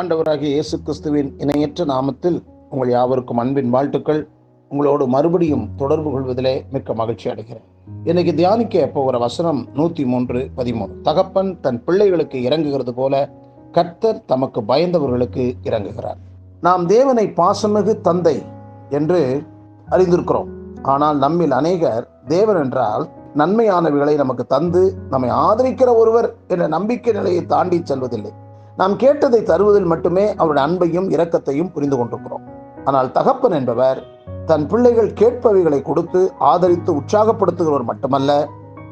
ஆண்டவராகிய இயேசு கிறிஸ்துவின் இணையற்ற நாமத்தில் உங்கள் யாவருக்கும் அன்பின் வாழ்த்துக்கள். உங்களோடு மறுபடியும் தொடர்பு கொள்வதிலே மிக்க மகிழ்ச்சி அடைகிறேன். இன்னைக்கு தியானிக்க போகிற வசனம் 103:13. தகப்பன் தன் பிள்ளைகளுக்கு இறங்குகிறது போல கர்த்தர் தமக்கு பயந்தவர்களுக்கு இறங்குகிறார். நாம் தேவனை பாசமிகு தந்தை என்று அறிந்திருக்கிறோம். ஆனால் நம்மில் அநேகர் தேவன் என்றால் நன்மையானவைகளை நமக்கு தந்து நம்மை ஆதரிக்கிற ஒருவர் என்ற நம்பிக்கை நிலையை தாண்டி செல்வதில்லை. நாம் கேட்டதை தருவதில் மட்டுமே அவருடைய அன்பையும் இரக்கத்தையும் புரிந்து கொண்டிருக்கிறோம். ஆனால் தகப்பன் என்பவர் தன் பிள்ளைகள் கேட்பவைகளை கொடுத்து ஆதரித்து உற்சாகப்படுத்துகிறவர் மட்டுமல்ல,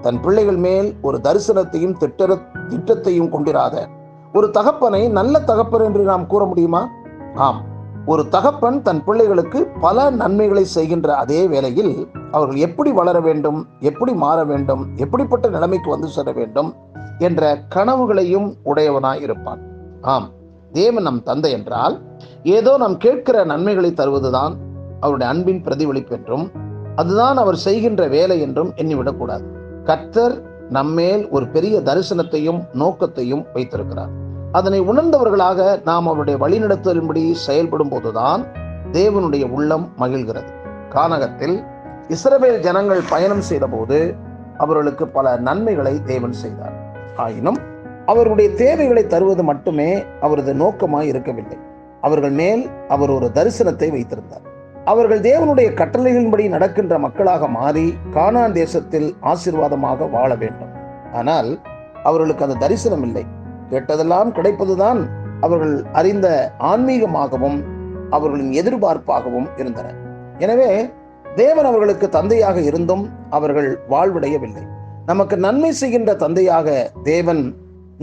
தன் பிள்ளைகள் மேல் ஒரு தரிசனத்தையும் திட்டத்தையும் கொண்டிராத ஒரு தகப்பனை நல்ல தகப்பன் என்று நாம் கூற முடியுமா? ஆம், ஒரு தகப்பன் தன் பிள்ளைகளுக்கு பல நன்மைகளை செய்கின்ற அதே வேளையில் அவர்கள் எப்படி வளர வேண்டும், எப்படி மாற வேண்டும், எப்படிப்பட்ட நிலைமைக்கு வந்து சேர வேண்டும் என்ற கனவுகளையும் உடையவனாய் இருப்பான். ஆம், தேவன் நம் தந்தை என்றால் ஏதோ நாம் கேட்கிற நன்மைகளை தருவதுதான் அவருடைய அன்பின் பிரதிபலிப்பு என்றும் அதுதான் அவர் செய்கின்ற வேலை என்றும் எண்ணிவிடக்கூடாது. கர்த்தர் நம்மேல் ஒரு பெரிய தரிசனத்தையும் நோக்கத்தையும் வைத்திருக்கிறார். அதனை உணர்ந்தவர்களாக நாம் அவருடைய வழிநடத்தலின்படி செயல்படும் போதுதான் தேவனுடைய உள்ளம் மகிழ்கிறது. கானகத்தில் இஸ்ரவேல் ஜனங்கள் பயணம் செய்த போது அவர்களுக்கு பல நன்மைகளை தேவன் செய்தார். ஆயினும் அவருடைய தேவைகளை தருவது மட்டுமே அவரது நோக்கமாய் இருக்கவில்லை. அவர்கள் மேல் அவர் ஒரு தரிசனத்தை வைத்திருந்தார். அவர்கள் தேவனுடைய கட்டளைகளின்படி நடக்கின்ற மக்களாக மாறி கானான் தேசத்தில் ஆசீர்வாதமாக வாழ வேண்டும். ஆனால் அவர்களுக்கு அந்த தரிசனம் இல்லை. கேட்டதெல்லாம் கிடைப்பதுதான் அவர்கள் அறிந்த ஆன்மீகமாகவும் அவர்களின் எதிர்பார்ப்பாகவும் இருந்தனர். எனவே தேவன் அவர்களுக்கு தந்தையாக இருந்தும் அவர்கள் வாழ்வடையவில்லை. நமக்கு நன்மை செய்கின்ற தந்தையாக தேவன்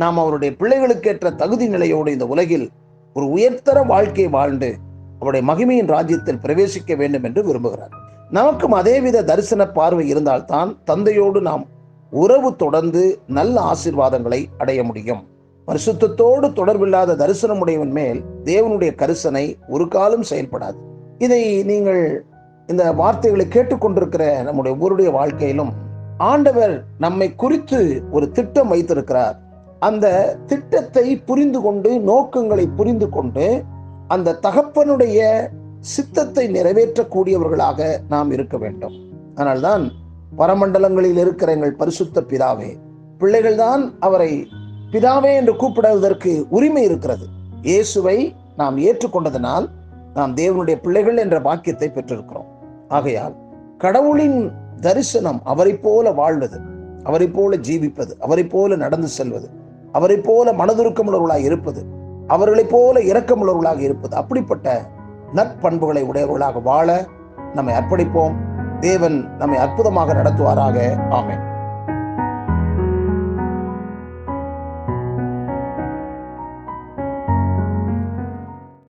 நாம் அவருடைய பிள்ளைகளுக்கேற்ற தகுதி நிலையோடு இந்த உலகில் ஒரு உயர்தர வாழ்க்கையை வாழ்ந்து அவருடைய மகிமையின் ராஜ்யத்தில் பிரவேசிக்க வேண்டும் என்று விரும்புகிறார். நமக்கும் அதேவித தரிசன பார்வை இருந்தால்தான் தந்தையோடு நாம் உறவு தொடர்ந்து நல்ல ஆசீர்வாதங்களை அடைய முடியும். பரிசுத்தத்தோடு தொடர்பில்லாத தரிசனமுடையவன் மேல் தேவனுடைய கரிசனை ஒரு காலம் செயல்படாது. இதை நீங்கள் இந்த வார்த்தைகளை கேட்டுக்கொண்டிருக்கிற நம்முடைய ஒவ்வொருடைய வாழ்க்கையிலும் ஆண்டவர் நம்மை குறித்து ஒரு திட்டம் வைத்திருக்கிறார். அந்த திட்டத்தை புரிந்து கொண்டு, நோக்கங்களை புரிந்து கொண்டு, அந்த தகப்பனுடைய சித்தத்தை நிறைவேற்றக்கூடியவர்களாக நாம் இருக்க வேண்டும். அதனால்தான் பரமண்டலங்களில் இருக்கிற எங்கள் பரிசுத்த பிதாவே, பிள்ளைகள் தான் அவரை பிதாவே என்று கூப்பிடுவதற்கு உரிமை இருக்கிறது. இயேசுவை நாம் ஏற்றுக்கொண்டதனால் நாம் தேவனுடைய பிள்ளைகள் என்ற பாக்கியத்தை பெற்றிருக்கிறோம். ஆகையால் கடவுளின் தரிசனம் அவரை போல வாழ்வது, அவரை போல ஜீவிப்பது, அவரை போல நடந்து செல்வது, அவரை போல மனதுருக்கமுள்ளவர்களாக இருப்பது, அவர்களைப் போல இரக்கமுள்ளவர்களாக இருப்பது, அப்படிப்பட்ட நற்பண்புகளை உடையவர்களாக வாழ நம்மை அர்ப்பணிப்போம். தேவன் நம்மை அற்புதமாக நடத்துவாராக. ஆமென்.